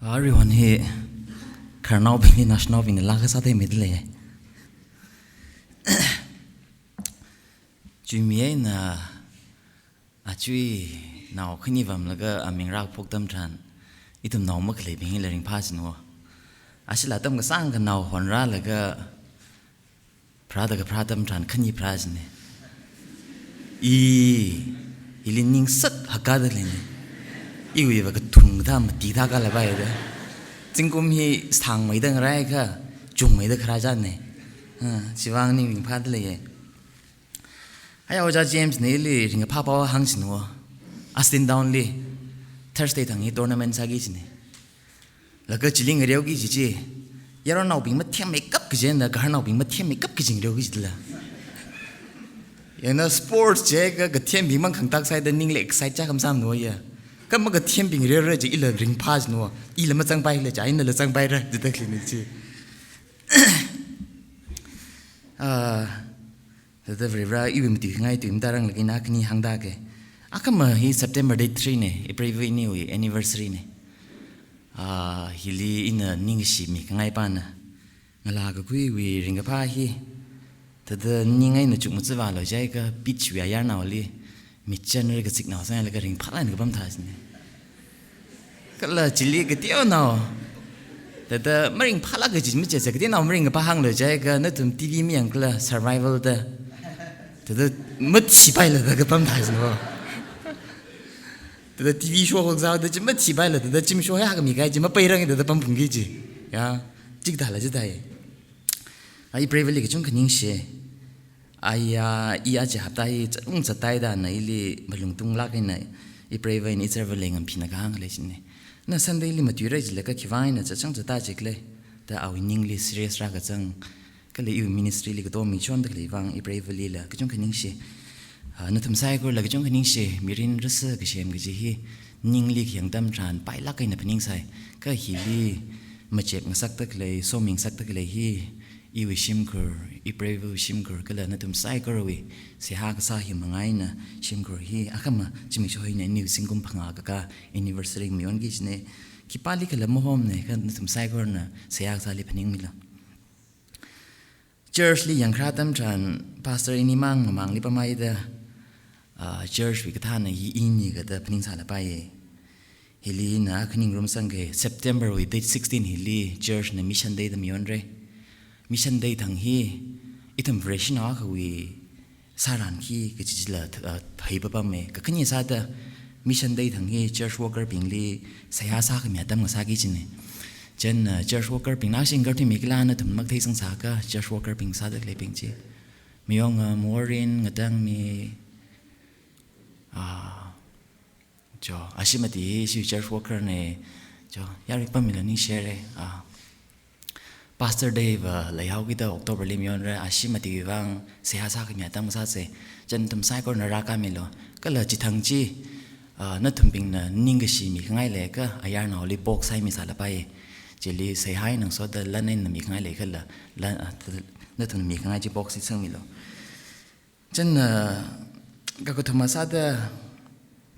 everyone here karnao bing national bing la ka sa de mid le Jimmy na a chui nào khi ni vam la ga aming rak phok tam than itum naw mak le bing le ring pa sin wo asila tam ga sang ga naw hon ra la ga prada ga pradam than khani praz ne ilin sat hakada le ne iwi ba ga tung da ma ti da ga la ba de jingkum hi sang mai dang rai kha chung mai da khra jan ne chiwang ning ring pha de le ye ai au ja James ne li ring pha pa hang sin wo astin down li Thursday thang hi tournament sa gi sin ne la ga chiling reu gi ji yaro naw bing ma thiam makeup gi jen da gar naw bing ma thiam makeup gi jing reu gi la yana sports je ga thiam bi mang khang tak sai da ning le excite cha kam sam no ya ka ma ga thiam bing re re ji ila ring phas no ila ma chang bai le cha ina le chang bai ra de ta klini chi the very right even ti ngai tu imtarang lagi na kni hangda ke akama hi September date 3 ne April ni anniversary ne hili ina ning shi mi ngai pa na ngala ga kui wi ring pa hi tada ningai na chuk mu chwa lo jai ka pitch wi ya na li mi chen re ga sik na sa la ga ring phala ga bam tha ne kala chili ga tio na tada maring phala ga ji mi che ga na maring pa hang lo jai ga na tum TV mi ang kala survival da tada mat chi pai la ga bam tha no tada TV show ho za da ji mat chi pai la tada chim show ya ga mi ga ji ma pai rang da bam phung gi ji ya jig da la ji dai ai bravely ga chung khaning she aya I aje hapta hi chung chatai da na ili malung tung la kai na I bravely ni traveling am phina ga hang le sin ne na sunday li matura ji la ka khiwai na cha chung chata jik le da aw ning li serious ra ga chang ka le yu ministry li ga to mi chon da le wang I bravely la ka chung khaning she na thum sai ko la ga chung khaning she mirin rasa ga shem ga ji hi ning li kyang dam tran pai la kai na phaning sai ka hi li ma chep ng sak tak le so ming sak tak le hi I wi shimkur I brave shimkur kala na tum sai kor wi se ha ka sa hi mangai na shimkur hi akama chimi choi na new singum phanga ka anniversary mi on gi ne ki pali kala mo hom ne kan tum sai kor na se ha sa li phaning mi la church li yang khra tam tran pastor ini mang li pa mai da church wi ka tha na hi ni ga da phaning sa la pa ye hili na khning room sang ge September wi date 16 hili church na mission day da mi on re mission day thang hi itam version a wi saran khi ke chi la thai pa me ka khani sa da mission day thang hi church worker pingli saya sa ka mi adam sa gi chin ne chen church worker ping na sing gar thi mi kla na thum mak thai sang sa ka church worker ping sa da le ping chi mi yong morin ngadang mi jo asimati si church worker ne jo yari pa mi la ni share Pastor Dave lai hau kita October lim yon ra asimati wang se ha sa ka mi tam sa se chen tum sai ko na ra ka mi lo ka la chi thang chi na thum ping na ning ga si mi ngai le ka ayar na li box sai mi sa la pai che li se hai nang so da la nen na mi ngai le ka la na thum mi ngai chi box si sang mi lo chen ka ko thama sa da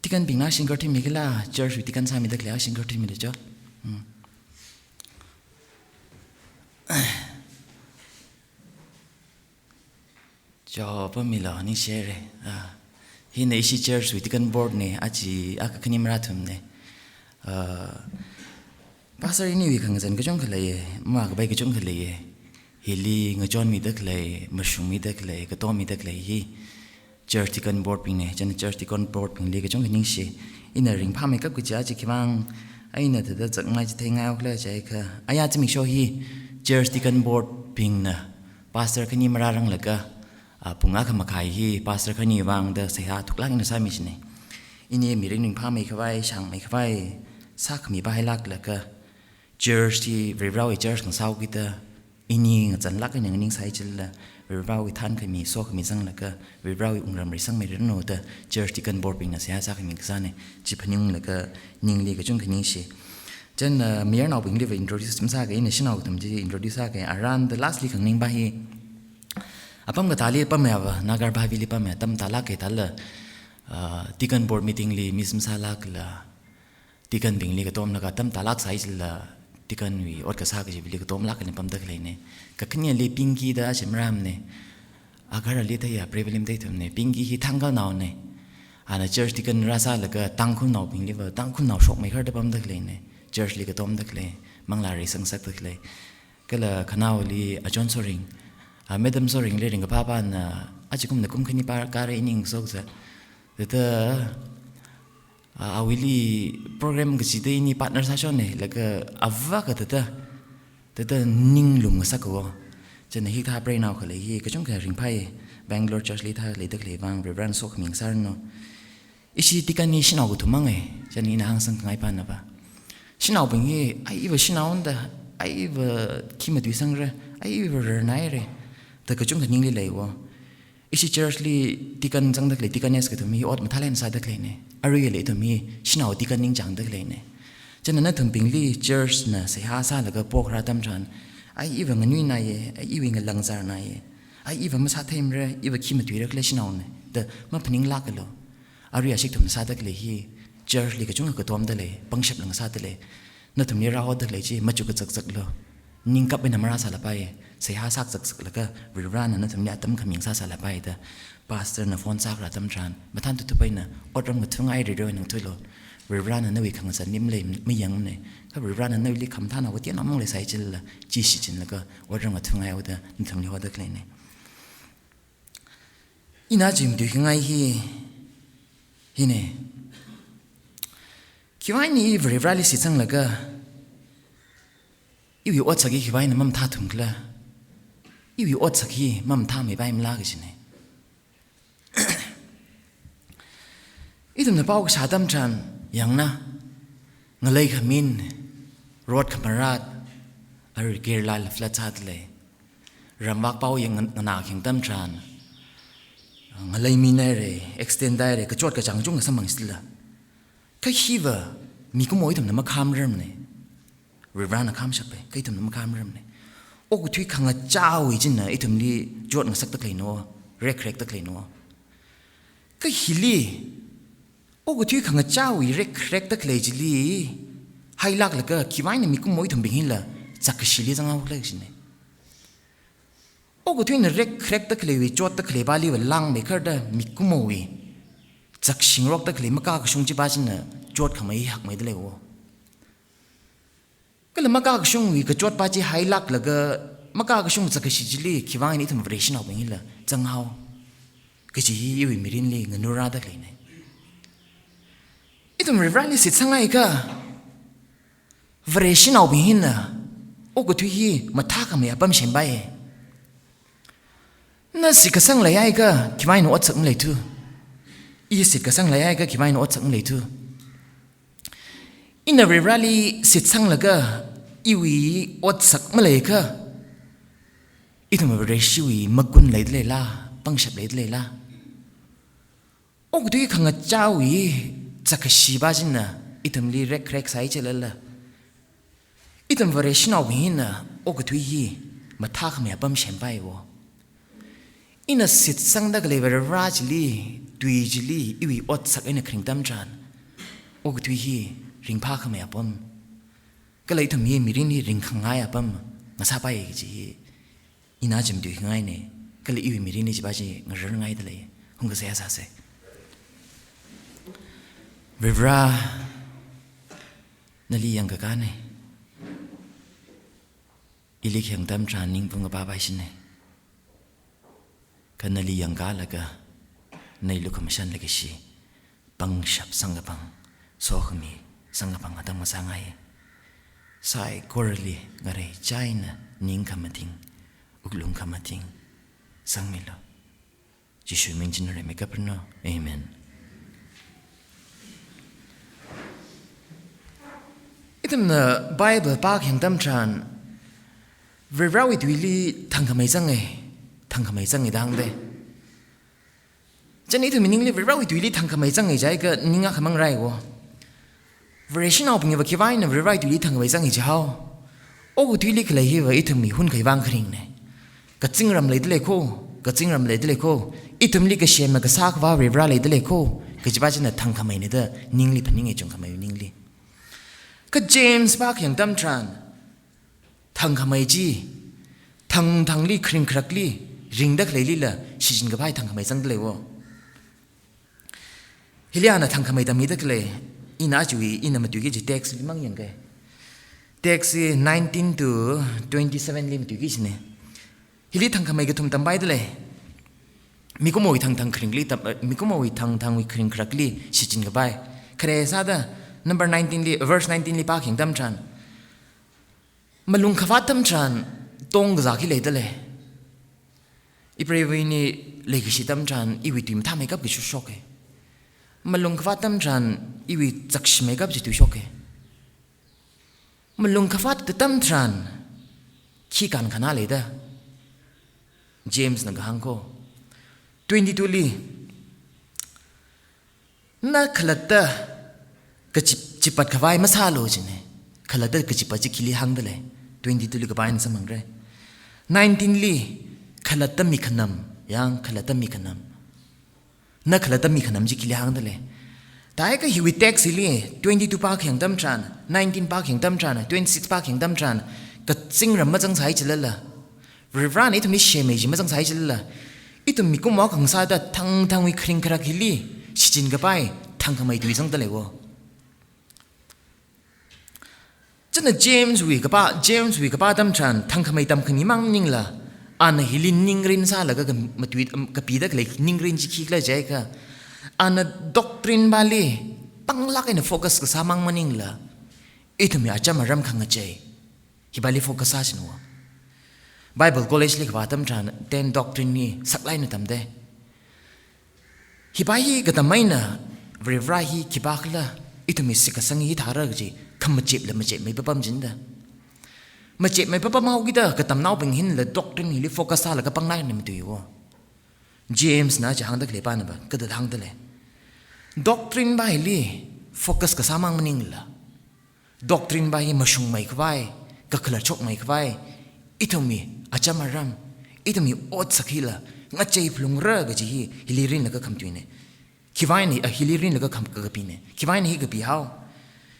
tikan ping na sing gar thi mi ka la church tikan sa mi da kla sing gar thi mi le cho cho pa mi lo ni share hi nei si church with kan board ne achi aka khani marathon ne pastor ni wi khang jan ka jong khle ma ka bai ka jong khle hili nga jon mi dak le mushum mi dak le ka to mi dak le hi church kan board ping ne jan church kan board ping le ka jong ning she in a ring pa me ka ku cha chi khimang ai na da chak mai chi thai ngau khle chai kha aya chi mi sho hi church kan board ping na pastor khani mara rang la ka punga khama khai hi pastor khani wang da se ha thuklang na sa mi chine ini mi ring pha mai khawai sang mai khawai sa khmi ba hai lak la ka church ti very raw church ng sau ki ta ini chan lak ni ning sai chil la very raw than khmi so khmi sang la ka very raw ungram ri sang mai ren no da church ti kan board ping na se ha sa khmi sa ne chi phaning la ka ning li ka chung khni shi chen mir now bing live introduce sim sa ga in national tum ji introduce sa ga around the lastly khang ning ba hi apam ga tali pam ya nagar ba vi li pam ya tam tala ke tal tikan board meeting li mism sa la kla ที่กันบิงลีกระต้มแล้วก็ตั้มตาลักไซส์ละที่กันวิอดกระซากจะบิลีกระต้มลักกันในปั๊มตะเลยเนี่ยก็ขึ้นยังลีปิงกี้ได้ใช่ไหมรำเนี่ยอาการลีที่อยากเปรียบเทียบได้ถึงเนี่ยปิงกี้ที่ทั้งก็หนาวเนี่ยอันนั้นเจอที่กันราซาแล้วก็ตั้งคุณหนาวบิงลีว่าตั้งคุณหนาวช็อกไม่เคยได้ปั๊มตะเลยเนี่ยเจอลีกระต้มตะเลยมังลารีสังสักตะเลยก็เลยขณะวันนี้อาจารย์สริงไม่ดำสริงเรื่องกับพ่อบ้านอาจจะคุ้มเนี่ยคุ้มขึ้นนี่ปาการอินิ่งสุดซะแต่อาวิลีโปรแกรมก็สิได้นี่พาร์ทเนอร์ซะชนเนี่ยแล้วก็อาวะก็แต่นิ่งลุงสักว่าจะในที่ท่าเปรย์นาวเขาเลยที่ก็จงแค่ริงไพ่ Bangalore Church เลยท่าเลยตะเลยบางเรื่องสุขมิ่งสารเนาะอีสิที่กันนี่ชินเอากุ่มมังเอจะนี่นะฮังสังไงปานนะปะชินเอาเป็นยี่ไอ้อีว่าชินเอาอันเดไอ้อีว่าขี้มาดูสังเร่ไอ้อีว่าเรื่องไหนเร่แต่ก็จงแค่นิ่งเลยว่าอีสิ Church เลยที่กันจังตะเลยที่กันเนี่ยสก็ตัวมีอดมาท่าเล่นสายตะเลยเนี่ยอะไรเลยตัวมีชินเอาที่กันนิ่งจังตะเลยเนี่ยฉะนั้นถึงปิงลี่ Church น่ะเสียหาซาแล้วก็พวกเราทำจานไอ้อีว่าเงินวิ่งนายไอ้อีว่าเงินลังจารนายไอ้อีว่ามาซาเทมเร่อีว่าขี้มาดูเรื่องเล่นชินเอาเนี่ยแต่มาพนิงลักกันแล้วอะไรอาชิกถุงซาตะเลยที่ Church เลยก็จงก็ตัวมันตะเลยปังฉับลังซาตะเลยนั่นถึงนี้เราตะเลยจีมาจุกจักเลยนิ่งกับเป็นธรรมราสารไปเสียหาซักจักแล้วก็วิรานนั่นถึงนี้ตั้มขมิ้นซาสารไปแต่พาสเตอร์น่ะฟอนซักระตั้มจานมาท่านทุกไปน่ะอดรำกับทุ่งไอเรื่อยๆหนึ่งทุกโลวิรานนั่นวิขังสันนิ่มเลยไม่ยังเนี่ยถ้าวิรานนั่นวิคำท่านเอาไว้ที่น้ำมันเลยใส่จิลละจีสิจินแล้วก็อดรำกับทุ่งไอเอาแต่นั่นถึงนี้ว่าตะเลยเนี่ยอีน่าจิมดูยังไงฮีเนี่ยคิดว่านี่วิรานลิสิจังแล้วก็อีวิวอดสักกี่ใบนะมั่มท่าถุงละอีวิวอดสักกี่มั่มท่าไม่ใบมันลากกันใช่ไหมอีตุ่มเนี่ยป้าก็ชาตั้มจันอย่างนะเงยขมิ้นรถขมราดอะไรเกลือลายฟลัดชาติเลยรำวักเป้าอย่างหนาแข็งตั้มจันเงยมีเนเร่ extend ได้เลยกระจดกระจังจุ่งกับสมังสิละแค่ขี้ว่ามีก็มวยตุ่มเนี่ยมาคามเริ่มเนี่ยวิรานข้ามชับไปก็อีตุ่มน้ำข้ามเริ่มเลยโอ้กูทุยขังเจ้าอีจินนะอีตุ่มนี้จวดงักสักตะเลยนัวเร็กตะเลยนัวก็ฮิลีโอ้กูทุยขังเจ้าอีเร็กตะเลยจิลีไฮลักแล้วก็คิดว่าเนี่ยมีกุ้งมวยตุ่มบิงละจักชิลีจังเอาเลยจินเนี่ยโอ้กูทุยเนี่ยเร็กตะเลยวิจวดตะเลยบาลีว่าลังไม่เคยได้มีกุ้งมวยจักชิงรอกตะเลยมากากชงจิบาจินเนี่ยจวดขมายหักไม่ได้เลยวะก็เลยมากากชงวิกจวดปาจีไฮลักแล้วก็มากากชงจักรชิจิลีคิดว่านี่ทำบริษัทเอาไปงี้ละจังเอาก็จีอยู่มิรินลีเงินนูราดักเลยเนี่ยไอ้ตัวบริษัทนี่สิทธิ์สังไงก็บริษัทเอาไปงี้ละโอ้ก็ทุยมาท่ากันไม่ปั้มเช่นใบนั่นสิกระสังเลยไอ้ก็คิดว่านี่อดสักเลยทูอีสิกระสังเลยไอ้ก็คิดว่านี่อดสักเลยทูอินเดอร์เรลี่สิทธิ์สังละก็อีวีอดสักมาเลยก็อีทุ่มเรชิวีมักกุนเลยล่ะปังฉับเลยล่ะโอ้กูที่ขังเจ้าวีจักรชีบาจินนะอีทุ่มลีเร็กใส่เจริญละอีทุ่มเรชินเอาวินนะโอ้กูที่มาท่าขมิ้นปั้มเชนไปวะอินสิทธิ์สังดักเลยเวรราจิลีดุยจิลีอีวีอดสักไอ้เนี่ยคริงตั้มจานโอ้กูที่ริงพาขมิ้นปั้มก็เลยทำให้มีริงนี่ริงขังง่ายปั้มมาซาไปจีอีน่าจำดูง่ายเนี่ยก็เลยอีวิมีริงนี่จีบาจีงเรื่องง่ายแต่เลยคงก็เสียซะเสียริบรานั่นลียังกับกันเนี่ยอีลิกยังตั้มจานนิ่งปุ่งกับป้าไปชินเนี่ยกันนั่นลียังกันแล้วก็ในลูกขมชันเลยก็ชีปังฉับสังกับปังโซขมีสังกับปังอาตั้งมาสังไงสายกอร์ลีกระไรใจน่ะนิ่งคำมาทิ้งอุกลุงคำมาทิ้งสังมิลจิชูมิงจินอะไรไม่กับเนาะเอเมนอีทั้งน่ะไบเบิลปากแห่งตั้มจานเวลาวิธีลีทางคำไม่จังไงทางคำไม่จังไงดังเด้จะนี่ถึงมินิงลีเวลาวิธีลีทางคำไม่จังไงใจก็นิ่งอ่ะคำมังไรวะเวรชินเอาเป็นยังไงคิดว่าเนี่ยเวลาวิธีลีทางคำไม่จังไงเจ้าโอ้วิธีลีก็เลยว่าอีทั้งมีหุ่นไขวางคริ่งเนี่ยก็จริงรำเลยได้คู่ก็จริงรำเลยได้คู่อีทั้งลีก็เชื่อมันก็ซักว่าเวลาเลยได้คู่ก็จะว่าจะเนี่ยทางคำไม่เนี่ยเด้อนิ่งลีพันนิ่งไงจงคำไม่นิ่งลี ก็เจมส์บ้าเขียงตั้มทรานทางขมายจีทางลี่คริงครักลี่ริงดักเลยลี่ละชิจินกับไพ่ทางขมายสังเลยวะฮิลิอานะทางขมายตามีดักเลยอินาจุยอินามาตุกิจิเท็กซ์ลิมังยังไงเท็กซ์19 to 27ลิมตุกิชเนี่ยฮิลิทางขมายก็ทุ่มตั้มไปเลยมีก็มวยทางคริงลี่ตั้มมีก็มวยทางวิคริงครักลี่ชิจินกับไพ่ใครซาดะ number 19 ลี่ verse 19 ลี่ป้าเขียงตั้มทรานมาลุงขวัดตั้มทรานตรงกับจากที่เลยตั้งเลยอีเปรย์วินีเลยกิจตั้มทรานอีวิตุมท่าไม่กับกิจช็อกเอมาลงขวัดตั้มทรานอีวิจักชไม่กับจิตุช็อกเอมาลงขวัดตั้มทรานขี้กันขนาดเลยด้เจมส์นักฮังโก้22ลีน่าขลัดด้กจิปัดขวายมาซาโลจินเน่ขลัดด้กจิปัดจิคิลิฮังเดเลย22ลีกับไปนั่นสมังเร่19ลีขลัดด้มีขนมยังขลัดด้มีขนมนักขลัดด้มีขนมจิคิลิฮังเดเลยแต่ไอ้ก็ฮิวิเท็กซิลี22ปากแข่งตั้มทราน19ปากแข่งตั้มทราน26ปากแข่งตั้มทรานก็ซิงรำมาจังใส่จิเลล่ะริฟรานไอ้ทุ่มนี้เชมจิมาจังใส่จิเลล่ะไอ้ทุ่มมีกุ้งหมอกของซาดะทางวิคริงครักฮิลีชิจินกับไปทางขมายดุยสังเดเลวะจันทร์เจมส์วิกับป้าตั้มทรานทางขมายตั้มขณิมังนิ่งละอันฮิลินนิ่งรินซาละก็มาดุยกับปีดักเลยนิ่งรินจิคิกละใจก็อันด็อกทรินบาลีปังลักไอ้เนี่ยโฟกัสกับสามังมันนิ่งละไอ้ทุ่มมีอาจารย์มารำขังใจฮิบาลีโฟกัสซาจินัวไบเบิลคอลเลจเล็กว่าตั้มทรานเต้นด็อกทรินนี่สักไล่เนี่ยตั้มเด้ฮิบาฮีก็ตั้มไม่น่ะเรียบร้อยฮีคิบักละไอ้ทุ่มมีสิกสังฮีทาระก็จีคำมาเจ็บเลยมาเจ็บไม่ปั๊มจินดามาเจ็บไม่ปั๊มเมากีดาก็ตั้มน่าเป็นหินเลยด็อกทรินฮิลิโฟกัสซาแล้วก็ปังไล่เนี่ยมันตัวอยู่เจมส์น่าจะหางตะเลปานน่ะก็เดินหางตะเลด็อกทรินบาฮิลีโฟกัสกับสามังมันนิ่งละด็อกทรินบาฮิมาชุงไม่ควายก็ขลัดชกไม่ควายอีทุ่มมีอาจารย์มารำอีทุ่มมีอดสักฮิละงัดใจพลุงเร่ก็จีฮิลิรินแล้วก็คำจุยเนี่ยคิดว่านี่ฮิลิรินแล้วก็คำกระปีเนี่ยคิดว่านี่ฮิกระปีเฮา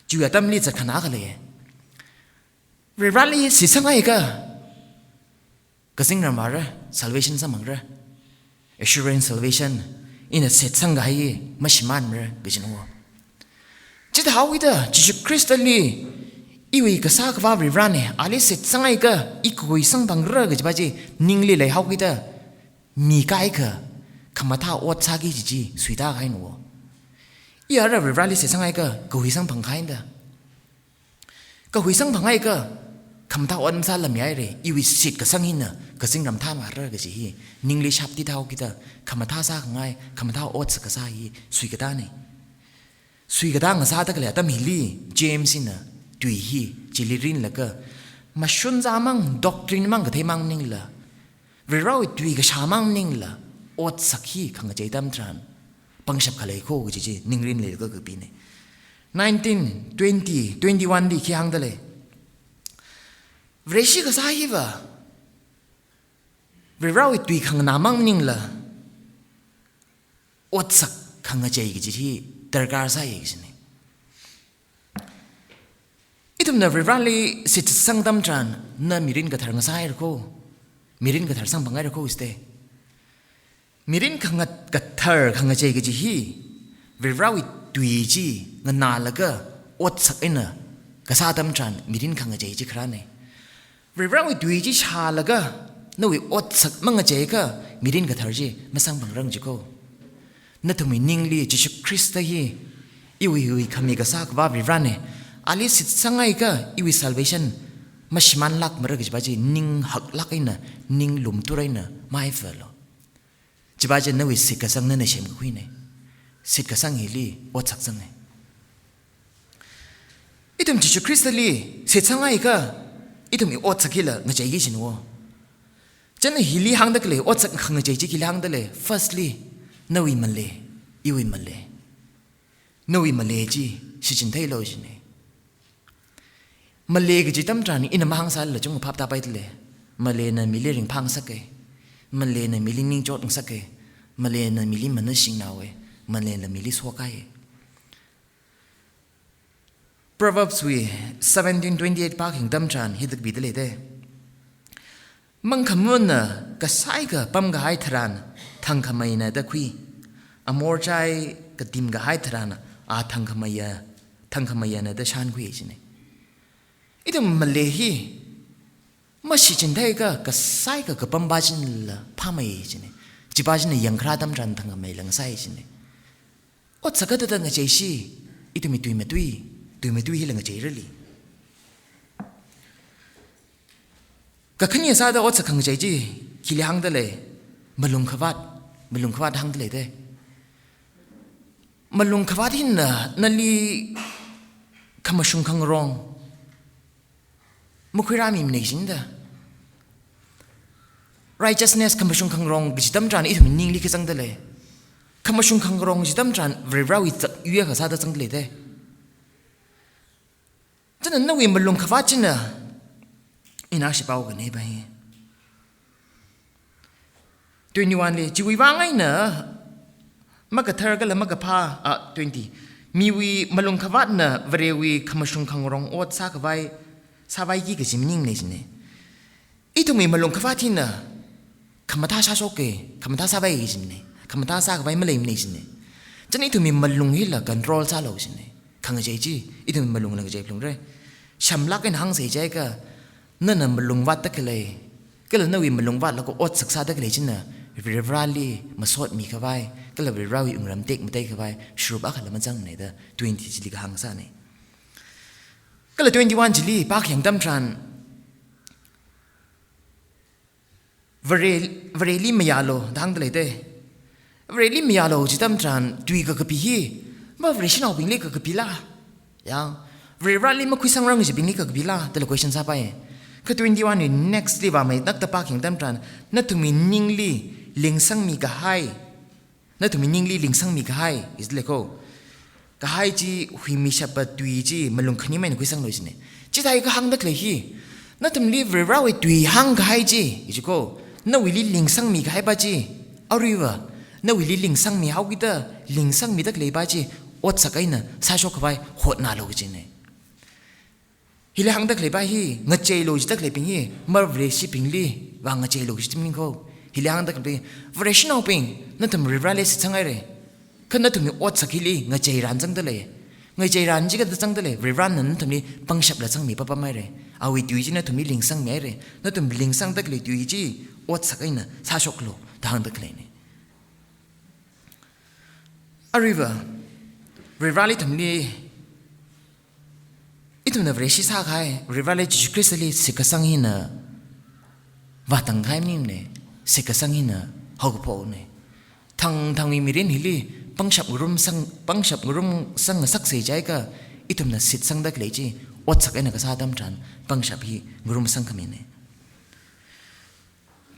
จูอยากตั้มลีจัดขนาดกันเลยเรื่องอะไรสิสังไงก็สิ่งนั้นมาระ salvation สมังระ assurance salvation อินเสร็จสังไงไม่ใช่มันระก็จะนัวจิตหาวิดาจิตคริสต์ลีอีวีก็สักว่าเรื่องนี้อะไรเสร็จสังไงก็อีกคุยสังบังระก็จะไปจีนิ่งลีเลยหาวิดามีใครก็คำว่าท่าอดสักกี่จีสุดท้ายให้นัวอีอะไรเรื่องนี้เสร็จสังไงก็คุยสังบังใครนั่นก็คุยสังบังไงก็คำท่าอดมันซาละมีอะไรอีวิสิทธิ์ก็สังหินน่ะก็สิ่งรำท่ามาเรื่องก็จีนิ่งลีชับที่เท่ากี่ตาคำท่าสักไงคำท่าอดสักก็สักยี่สุยกระด้างนี่สุยกระด้างก็สักตะเกียบตั้มฮิลีเจมส์น่ะดุยฮีจิลิรินแล้วก็มาชุนจามังด็อกทรินมังก็เทมังนิ่งละเวลาดุยก็ชามังนิ่งละอดสักฮีขังใจตั้มทรานปังฉับขเลยโคก็จีนิ่งรินเลยก็คือปีนี้19 20 21ดีขี้หังตะเลยเวชีก็สาฮีวะเวลาดุยขังนามังนิ่งละอดสักขังใจก็จีตระการสายอีกสิเนี่ยอีทุ่มน่ะเวลาลีสิทธิ์สังตั้มทรานน่ะมีรินกระถางสายหรือโคมีรินกระถางสังบังไงหรือโคสเตมีรินขังกระถางขังใจก็จีเวลาดุยจีเงินนาแล้วก็อดสักอินะกษัตริย์ตั้มทรานมีรินขังใจจีคราเนี่ยเวลาดุยจีชาแล้วก็นู่นอดสักมังใจก็มีรินกระถางจีมาสังบังเรื่องจีโคนั่นทำให้นิ่งลีจิชคริสต์ฮีอีวิคำมีกษัตริย์ว่าเวลาเนี่ยอาลิสิทธิ์สังไงก็อีวิ salvation มาชิมันลักมาเรื่องจิบาจีนิ่งหักลักไอ้น่ะนิ่งหลุมตัวไอ้น่ะไม่เฟลล์จิบาจีนั่นวิสิทธิ์กษัตริย์นั่นในเชมกุยเนี่ยสิทธิ์กษัตริย์ฮิลีอดสักสังไงอีทุ่มจิชคริสต์ลีสิทธิ์สังไงก็อีทุ่มอีอดสักฮิละเงยใจยี่สินวะจันฮิลีหังตะเลยอดสักขังเงยใจจีฮิลีหังตะเลย firstly นวิมันเลยอีวิมันเลยนวิมันเลยจีสิจินไทยโลจิเนี่ยมาเลกจิตตั้มจานี่อินมาหังสารเลยจงภาพตาไปทะเลมาเลน่ะมีเรื่องพังสักเกมาเลน่ะมีลิงนิ่งโจดสักเกมาเลน่ะมีลิมันนึกสิ่งน่าเวมาเลน่ะมีลิสวกาย Proverbs we 17:28 pa king dam chan hi dak bi dele de mang khamun na ka sai ka pam ga hai thran thang khamai na da khui amor chai ka dim ga hai thran a thang khamaya na da shan khui chine idum malehi mashi chin dai ka sai ka pam ba chin la pha mai chine ji ba chin yang khra dam chan thang mai lang sai chine ot saga da nga chei shi idum tui me tui hi lang chei rali ka khani sa da ot sakhang chei ji khili hang da le malung khawat hang da le de malung khawat hin na nali khamashung khang rong mukhira mi nei jin da righteousness khamashung khang rong gitam tran i ning li ka chang da le khamashung khang rong gitam tran vrawi yue ka sa da chang le de chana nawi malung khawat chin na ina shi pau ga nei ba hi 21 le jiwi wa ngai na maka thar ga la maka pha 20 mi wi malung khawat na vrewi khamashung khang rong ot sa ka vai sa vai gi ga jimning nei jine i to mi malung khawat hin na khamata sa so ke khamata sa vai gi jine khamata sa ka vai malai nei jine chani to mi malung hi la control sa lo jine khang jai ji i to mi malung la jai plung re shamlak en hang sei jai ka nana malung wat ta kale kala nawi malung wat la ko ot saksa da kale jina virali masot mi khawai kala virawi ungram tek mtai khawai shruba khala manjang nei da 20 jili ka hang sa nei kala 21 jili pa khyang dam tran vareli mayalo dang dale de vareli mayalo jitam tran tui ka kapi hi ma vreshina bing le ka kapi la yang virali ma khuisang rang ji bing le ka kapi la the question sa pa ka 21 ni next li ba mai tak ta pa khyang dam tran na tumi ningli lingsang mi ka hai na tumi ningli lingsang mi ka hai is le ko ka hai ji hui mi sha pa tui ji malung khani mai khuisang lo jine chi dai ka hang da kle hi na tum li virawi tui hang ka hai ji is ko na wi li lingsang mi ka hai ba ji ariwa na wi li lingsang mi hau gi da lingsang mi dak le ba ji ot sakai na sa sho khwai hot na lo ji ne hile hang dak le ba hi nga chei lo ji dak le ping hi mar vre shi ping li wa nga chei lo ji tim ko hile hang dak le vre shi no ping na tum rivale si changai re khana tum ot sakili nga chei ran chang da le nga chei ran ji ga da chang da le vre ran nan tum ni pang shap la chang mi pa pa mai re awi tui ji na tum ling sang mai re na tum ling sang dak le tui ji ot sakai na sa shok lo da hang dak le ne ariva rivale tum ni itum na vreshi sa khai rivale ji krisali sikasang hi na watang khai nim ne sikasang hi na hogpo ne thang mi mirin hili pangshap ngurum sang sak sei jai ka itum na sit sang dak leji ot sak ena ka sa dam tran pangshap hi ngurum sang khami ne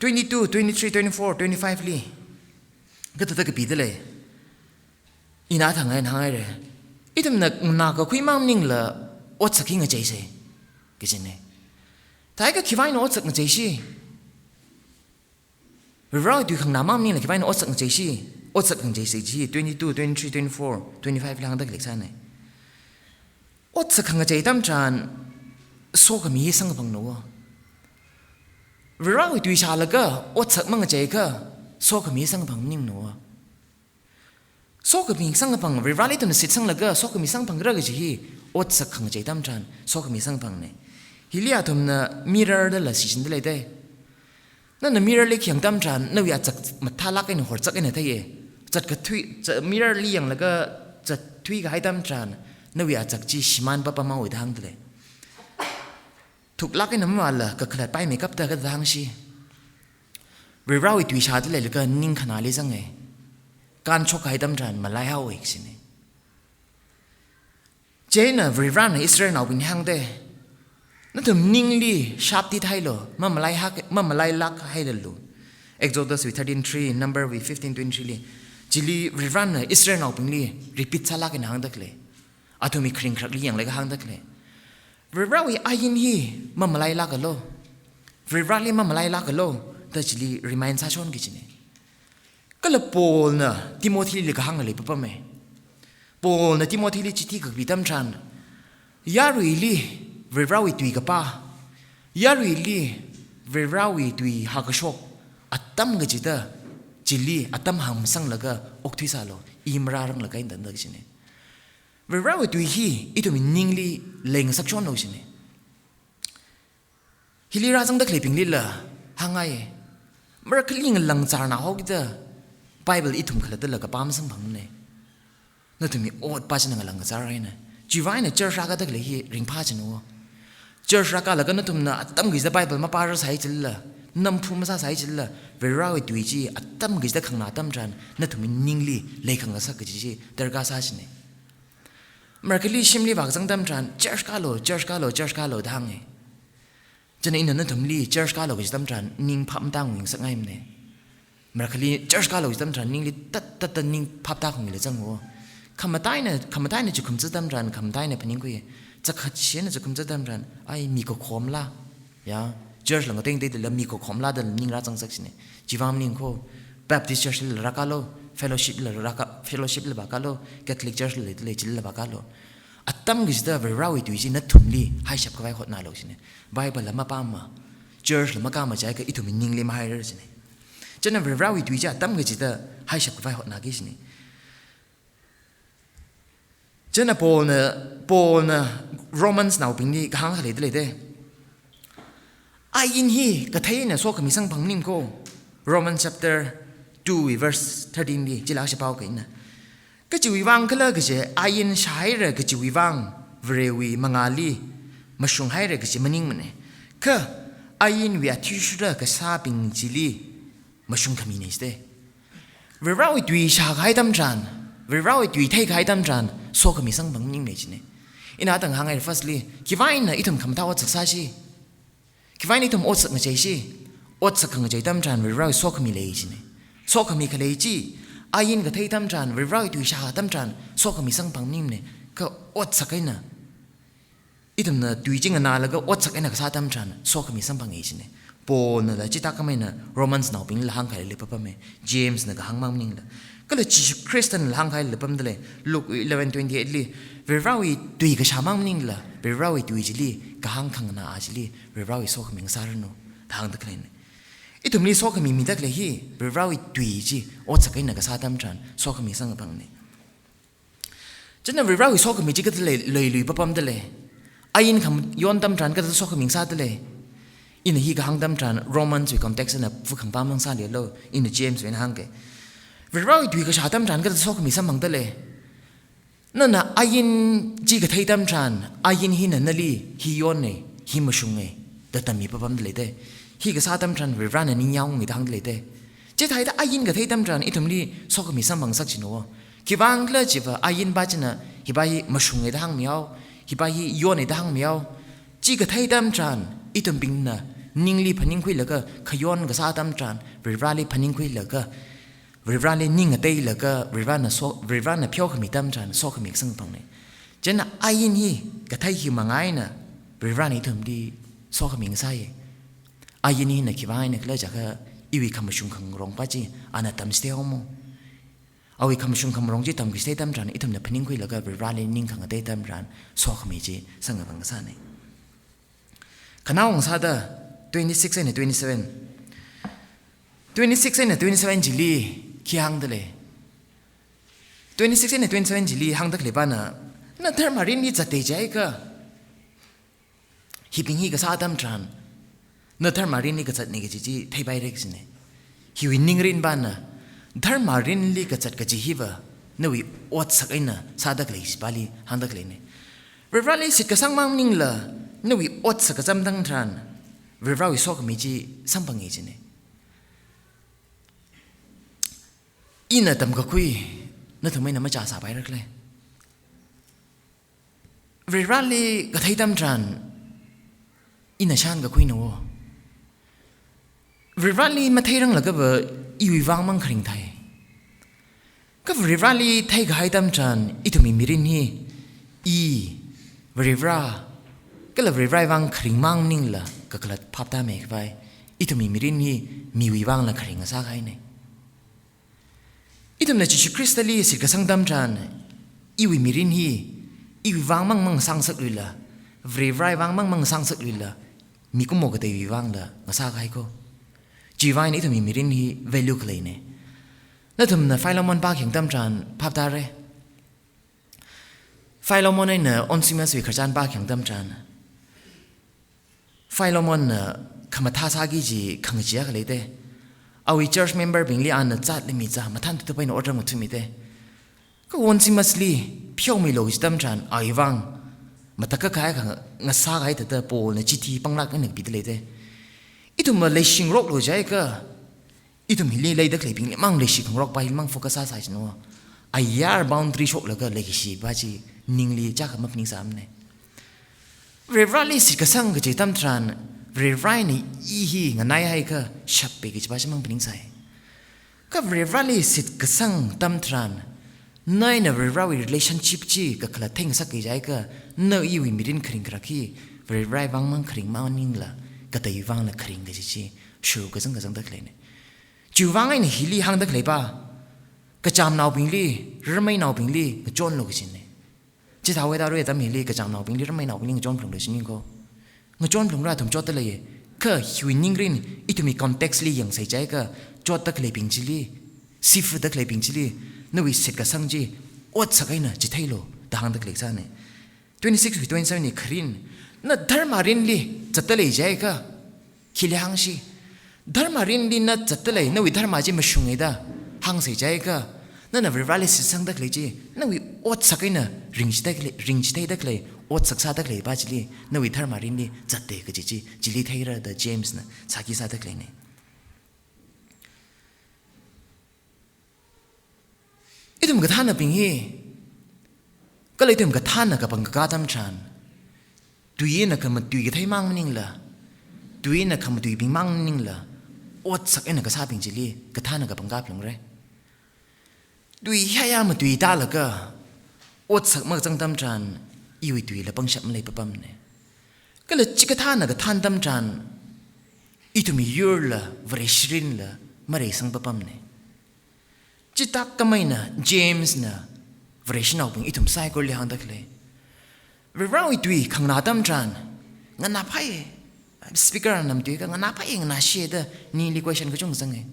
22 23 24 25 li ka ta ka pi dele ina thang ai hang ai re itum na ka khui mam ning la ot saking a jaise kijine tai ka khiwai no ot sak na jaisi rau du khang namam ni la khiwai no ot sak na jaisi ot sak ng jaisi ji 22 23 24 25 lang dak leksa ne ot sak khang a jai tam chan so ka mi sang bang no rau du sha la ga ot sak mang a jai ka so ka mi sang bang nim no so ka mi sang bang rali to na sit sang la ga so ka mi sang bang ra ga ji ot sak khang jai tam chan so ka mi sang bang ne hilia tum na mirror da la si sin de le de na na mirror le khyang tam chan na wi a chak matha la ka ni hor chak ene thai e chat ka thui mirror li yang la ga chat thui ga hai tam chan na wi a chak chi shiman pa pa ma oi dang de thuk la ka na ma la ka khlat pai makeup ta ga dang shi ri rawi tui sha de le ga ning khana le jang e kan chok hai tam chan malai ha oi sin ne Jaina Vriran Israel now bin hang de na tum ningli sharp ti thai lo ma malai lak hai lo Exodus 13:3 number 15:23 li jili Vriran Israel now bin li repeat chala ke hang dak le atumi khring khrak li yang le hang dak le Vriran ayin hi ma malai lak lo Vriran li ma malai lak lo ta jili remind sa chon ki chine kala pol na Timothy li ka hang le pa me Paul na Timothy li chiti ka bitam chan ยารุยลีเวราวิตุยกับป้ายารุยลีเวราวิตุยหากชกอัตตัมกจิตาจิลีอัตตัมหามสังละก็อกทุยซาโลอิมรารังละก็อินดันดักชินีเวราวิตุยฮีอิตุมินิงลีเลงสักชอนโลชินีฮิลีราจังดักเลปิงลีละหางไงมรักลิงลังจารนาฮอกเดอไบเบิลอิทุมขลัดละกับปามสังพังเนี่ยนั่นถึงมีโอดป้าชนังลังจารไรนะจีวายเนี่ยเจอรักดักเลยฮีริงพาชนัวเจอรักแล้วก็นั่นถึงนะตั้มกิจไบเบิลมาปาร์สายจิลละน้ำพุ่มมาสายจิลละเวลาวิตุยจีตั้มกิจข้างหน้าตั้มจันนั่นถึงมีนิ่งลีเลยข้างสักกิจจีเดอร์กาซาชเนี่ยมรักลีชิมลีบักจังตั้มจันเจอร์กาโลทางเนี่ยจะในอินนั้นทำลีเจอร์สกาโลกิจตั้มจันนิ่งพับตาของสักไงมันเนี่ยเมื่อคลีเจอร์สกาโลกิจตั้มจันนิ่งลีตัดนิ่งพับตาของเลยจังหัวคำมาได้เนี่ยจะคุมจะตั้มจันคำได้เนี่ยพนิงกุยจะขัดเชี่ยเนี่ยจะคุมจะตั้มจันไอ้มีก็ขมละยาเจอร์สหลังก็เต็งเด็ดแล้วมีก็ขมละเดินนิ่งรักจังสักสิเนี่ยจีวามนิ่งโคแบปติสเจอร์สเลยรักาโลเฟลโลชิพเลยบักาโลแคทอลิกเจอร์สเลยจิลเลยบักาโลอัตตัมกิจเดอร์เวลาวิตุยจีนัดทุ่มลีให้ฉับก็ไว้ขดนาโลสิเนี่ยไบเบิลละมาปามาเจอร์ละมากามาใจก็อิทุมินิงเลมาให้เรื่องสิเนี่ยจะนั่นเวลาวิตุยจีอัตตัมกิจเดอร์ให้ฉับก็ไว้ขดนากิสิเนี่ยจะนั่นโปนะโรมันส์นาวปิงนี่ข้างทะเลทะเลเด้ไอ้ยินฮีก็เทเนี่ยโซกมีสังพังนิ่มโก Romans chapter 2 verse 13ดีจีลาเฉพาะกันนะก็จิวิวังก็เลยก็จะอายินใช้เรื่องก็จิวิวังเวรวีมังอาลีมาชงให้เรื่องก็จะมันนิ่งมันเนี่ยก็อายินวิอาทิชุดก็ซาบิงจิลีมาชงขมิ้นสเตเวลาวิตุยชาไข่ตั้มจันเวลาวิตุยเทไข่ตั้มจันโซขมิ้นสังบังนิ่งเลยจีเนี่ยอินาตั้งหางไอ้ firstly คิดว่าอินน่ะอิทุมคำท้าวัดศึกษาชีคิดว่าอิทุมอดสักเงยชีอดสักเงยตั้มจันเวลาโซขมิ้นเลยจีเนี่ยโซขมิ้นเลยจีอายินก็เทตั้มจันเวลาตุยชาตั้มจันโซก็มีสังพังนิ่มเนี่ยก็อดสักไอ้น่ะอีทำน่ะตุยจริงน่ะแล้วก็อดสักไอ้น่ะก็ซาตั้มจันโซก็มีสังพังเอชเนี่ยปนน่ะจิตตาก็ไม่น่ะโรมันส์น่ะเป็นหลังใครเลยปั๊บมั้ยเจมส์น่ะก็หังมั่งนิ่งละก็เลยจิคริสเตียนหลังใครเลยปั๊บเลยลูก11:28เลยเวลาตุยก็ชามั่งนิ่งละเวลาตุยจิลีก็หังขังน่ะอาจิลีเวลาโซก็มีสารโนทางตะเคลนอีตุมนี้โซก็มีตะเคลฮีเวลาตุยจีอดสักไอ้น่ะก็ซาตั้มจันโซก็มีสังพังเนี่ยจะนั่นเวลาโซก็มีจิกตะเลยปั๊บเลยอายินคำย้อนตั้มจันก็จะโซก็มีซาตะเลยอินฮีก็หังตั้มจันโรมันส์วิคอมเท็กซ์น่ะฟุกขังปั๊มมังซาเดียวเลยอินเจมส์เป็นหังเกเวลาตุยก็ชาตั้มจันก็จะโซก็มีสัมพังตะเลยนั่นน่ะอายินจีก็ไทยตั้มจันอายินฮีนั่นลีฮีย้อนเนี่ยฮีมาชงเนี่ยแต่ตั้มมีปั๊บเลยเด้ฮีก็ซาตั้มจันเวลาเนี่ยนิ่งยาวมีทางเลยเด้เจ้าไทยแต่อายินก็ไทยตั้มจันอีทุมนี้โซก็มีสัมพังสักชิโน่คิดว่าอังกฤษจีบอายินบ้าจันน่ะฮิบายมาชงเนี่ยทางมีเอาฮิบายย้อนเนี่ยทางมีเอาจีก็ไทยตั้มจันอีทุมปิงน่ะนิ่งลีพันนิ่งคุยแล้วก็ขย้อนก็ซาตั้มจันเวลาลีพันนิ่งคุยแล้วก็เวลาลีนิ่งเตยแล้วก็เวลาน่ะเพียวขมิตั้มจันโซขมิสังพังเนี่ยเจ้าน่ะอายินฮีก็ไทยฮิมังไงน่ะเวลานี้ทุมดีโซขมิงไซอายินฮีน่ะคิดว่าเนี่ยเลยจากอีวิคำชุงขังรองป้าจีอันนั้นทำสเตย์ฮอมเอาวิคำชุงคำรองจีทำกิสเตย์ทำจานอีทำเนี่ยพนิ่งคุยแล้วก็เวลาเล่นนิ่งขังเตย์ทำจานโซขมิจีสังกังซาเนี่ยขณะองศาเดอ26 and 27 26 and 27จิลีขี้หังเดเลย26 and 27จิลีหังตะเลบ้านน่ะนั่นเธอมาเรียนนี่จะเตะใจก็ฮิปิงฮีก็ซาทำจานนั่นธรรมารินนี่ก็จัดนี่ก็จีไทยไปเร็กสิเนี่ยฮิวินนิ่งรินบ้านน่ะธรรมารินนี่ก็จัดก็จีฮิวะนั่นวิอดสักไอ้น่ะซาดักเลยสิบาลีฮันดักเลยเนี่ยเวลาเลยสิก็สังมังนิ่งละนั่นวิอดสักก็จำตั้งทรานเวลาวิโซก็มีจีสัมพังเอจิเนี่ยอิน่ะทำก็คุยนั่นทำไมน่ะไม่จ่าสาไปรักเลยเวลาเลยก็ไทยทำทรานอิน่ะช่างก็คุยโน่เวลาลีมาไทยรังแล้วก็แบบอีวิวังมังคริงไทยก็เวลาลีไทยก็ให้ตั้มจันอีทุมีมิรินฮีอีเวลาก็เลยเวลาวังคริงมังนิ่งละก็กลัดพับตาเมฆไปอีทุมีมิรินฮีมีวิวังละคริงสักให้เนี่ยอีทุมเนี่ยจิคริสตัลลีสิกสังตั้มจันอีวิมิรินฮี อีวิวังมั่งสังสักลุยละเวรไรวังมั่งสังสักลุยละมีกุโมกเตวิวังละงาซาใครก็จีวายนี่ทำมีรินฮี value เคลยเนี่ยแล้วทำนะไฟลมอนปากแข็งตั้มจานภาพตาเร่ไฟลมอนไอ้เนอออนซิมัสวิขจานปากแข็งตั้มจานไฟลมอนเนอขมาท่าซากิจีขังเจียกันเลยเต้เอาอี church member บิงลีอันเนอจัดเลยมีจ้ามาท่านตัวไปนออเดอร์หมดทุกมีเต้ก็ออนซิมัสลีเพียวมีโลกิสตั้มจานเอาอีวังมาตะก็ขายขังงาซาขายแต่โปลในจิตีปังรักกันหนึ่งปีเลยเต้อีตุ่มมาเลชิงร็อกโลใจก็อีตุ่มฮิลลี่เลยดักเลยพิงมั่งเลชิงของร็อกไปมั่งโฟกัสสายชนัวไอ้ยาร์บาวน์ดรีช็อกแล้วก็เลชิบ้าจีนิ่งลีจ้ากับมันพิงสามเนี่ยเรราลีสิกสังก็จะทำทรานเรรานี่อีฮีงั้นนายให้ก็ชับไปก็จะบ้าจีมั่งพิงใส่ก็เรราลีสิกสังทำทรานนายเนี่ยเรราวิ relationship จีก็ขลัดเท่งสักกี่ใจก็เนื้ออีวิมิรินคริงกระขี้เรราบางมั่งคริงมาอันนิ่งละก็แต่ยวางละคริงก็จะจีชูก็จังดักเลยเนี่ยจูวางไอ้เนี่ยฮิลี่หังดักเลยป่ะก็จำนาวพิงลี่รำไม่นาวพิงลี่ก็จนโลกจินเนี่ยจิตเอาไว้ดาวเรื่องแต่ฮิลี่ก็จำนาวพิงลี่รำไม่นาวพิงลี่ก็จนพลงเลยจินนี่ก็จนพลงได้ทำจอดตะเลยก็หิวนิ่งรินอีตัวมีคอนเท็กซ์ลี่ยังใส่ใจก็จอดตะเลยพิงจิลี่ซีฟูดตะเลยพิงจิลี่นู่นวิเศษก็สังจีอดสักไอ้น่ะจิตให้โลแต่หังตะเลยซะเนี่ย26 27นี่ครินน่ะดาร์มารินลี่จัตเลยใจก็คิดหังชีดาร์มารินลี่น่ะจัตเลยนู่นวิดาร์มาจีมาชุงไอ้ด้าหังใส่ใจก็นั่นน่ะวิรัลิสิสังตะเลยจีนู่นวิอดสักไอ้น่ะริงจิตได้ตะเลยอดสักซาตะเลยบ้าจิลี่นู่นวิดาร์มารินลี่จัตเตก็จีจิลี่ไทยระดับเจมส์น่ะสักกี่ซาตะเลยเนี่ยไอ้ตุ่มกระทานน่ะปิงฮีก็เลยตุ่มกระทานน่ะกับปังกะตำชานตุยน่ะก็มันตุยกระไทยมั่งนิ่งละตุยน่ะก็มันตุยปิงมั่งนิ่งละอดสักไอ้น่ะก็ซาปิงจิลี่กระทานน่ะกับปังกะพลงเร่ตุยแค่ยามันตุยตาละก็อดสักมากจังตำชานอีวิตุยละปังฉับมันเลยปั๊มเนี่ยก็เลยจิกระทานน่ะกระทานตำชานอีตุ่มยูร์ละวริชรินละมาเรสังปั๊มเนี่ยจิตตักก็ไม่น่ะเจมส์น่ะวริชนเอาเป็นอีตุ่มไซก็เลยหันตะเลยเรื่องอีตุยขังนาตำจานงั้นนับให้สปีกเกอร์นำตุยก็งั้นนับให้งั้นนับเชื่อเด้อนี่ลีกว่าฉันก็จงสังเกต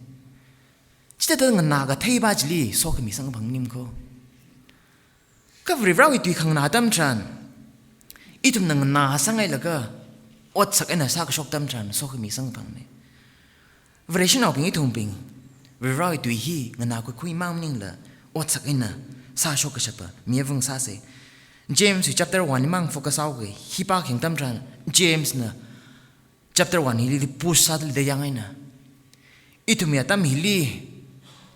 จิตเด้องั้นนับก็เทบาจิลีโซกมีสังบังนิมก็เรื่องอีตุยขังนาตำจานอีตุ่มงั้นนับสังไงแล้วก็อดสักไอ้น่ะสักชกตำจานโซกมีสังบังเนี่ยวริชนเอาเป็นอีตุ่มเป็นเรื่องอีตุยฮีงั้นนับก็คุยมั่งนิ่งละอดสักไอ้น่ะสักชกก็เฉพาะมีวงสักเสJames chapter 1 ni mang focus au ge hipa kheng tam tran James na chapter 1 hi li push sa de yang ai na itumia tam hi li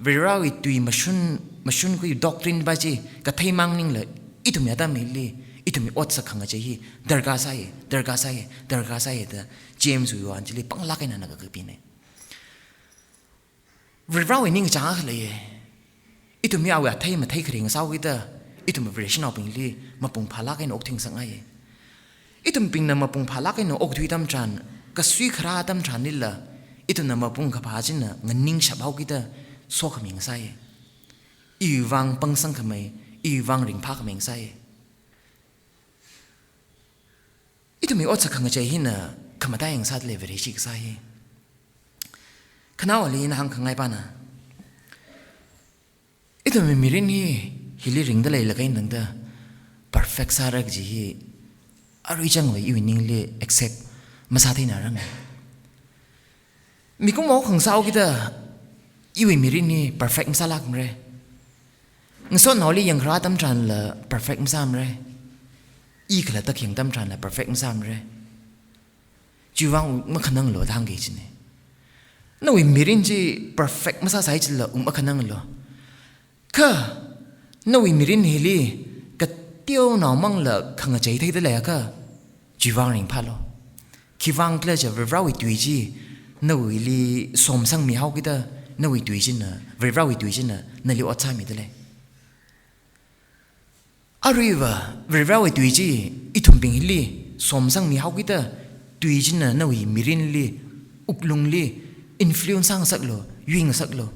verawi tui mashun ko doctrine ba ji ka thai mang ning le itumia tam hi li itumi ot sa khanga che hi darga sa ye da James wi wan ji li pang la kai na na ka pi ne verawi ning cha khale ye itumia wa thai ma thai khring sa wi da itu motivation au ping li ma pung phala kai nok thing sangai itu ping na ma pung phala kai no ok thui tam chan ka sui khara tam chan ni la itu na ma pung kha pha chin na nganing sha bau ki ta so khaming sai I wang pang sang khamai I wang ring pha khaming sai itu mi ot sa khanga chai hin na khamata yang sat le very shik sai khana wali na hang khangai pa na itu mi mirin hi hili ring da lei la kain dang da perfect sarak ji hi arui chang wei evening le accept masa thai na rang mi ko mo khang sao ki da iwi mirin ni perfect masa lak mre ngso no li yang ra tam tran la perfect masa mre I khala ta kyang tam tran la perfect masa mre jiwang ma khanang lo dang ge chi ne no wi mirin ji perfect masa sai chi la ma khanang lo ka no we mirin hili ka tio na mang la khang chai thai de la ka jiwang ring phalo kiwang kla ja vrawi tui ji no we li som sang mi hau ki da no we tui ji na vrawi tui ji na li otsa mi de le ariwa vrawi tui ji ithum ping hili som sang mi hau ki da tui ji na no we mirin li uklung li influence sang sak lo ying sak lo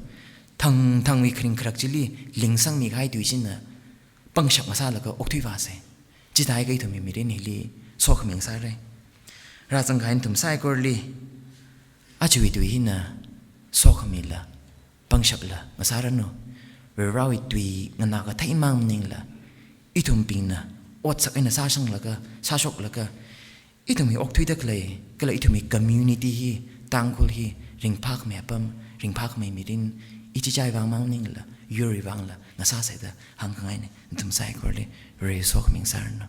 thang wi khring khrak chili lingsang mi gai tui chin na pang shak masa la ka ok thui wa se จิตายก็อีถุมีเรนเฮลีสอกเมียงสายเลยราจังการถุมสายกอลีอาชีวิตวิหินะสอกมีละปังฉับละมาสารันโนเราอีตุยงันนักไทยมังนิงละอีถุมปิงนะอดสักไอ้น่ะซาช่างละก็ซาชกละก็อีถุมีออกทุยตะเลยก็เลยอีถุมีคอมมูนิตี้ฮีตังคุลฮีริงพักเมียปั๊มริงพักไม่มีดินอีจิใจวางมังนิงละยูริวางละน่ะซาใส่ตะหังไงเนี่ยถุมสายกอลีเรย์สอกเมียงสารันโน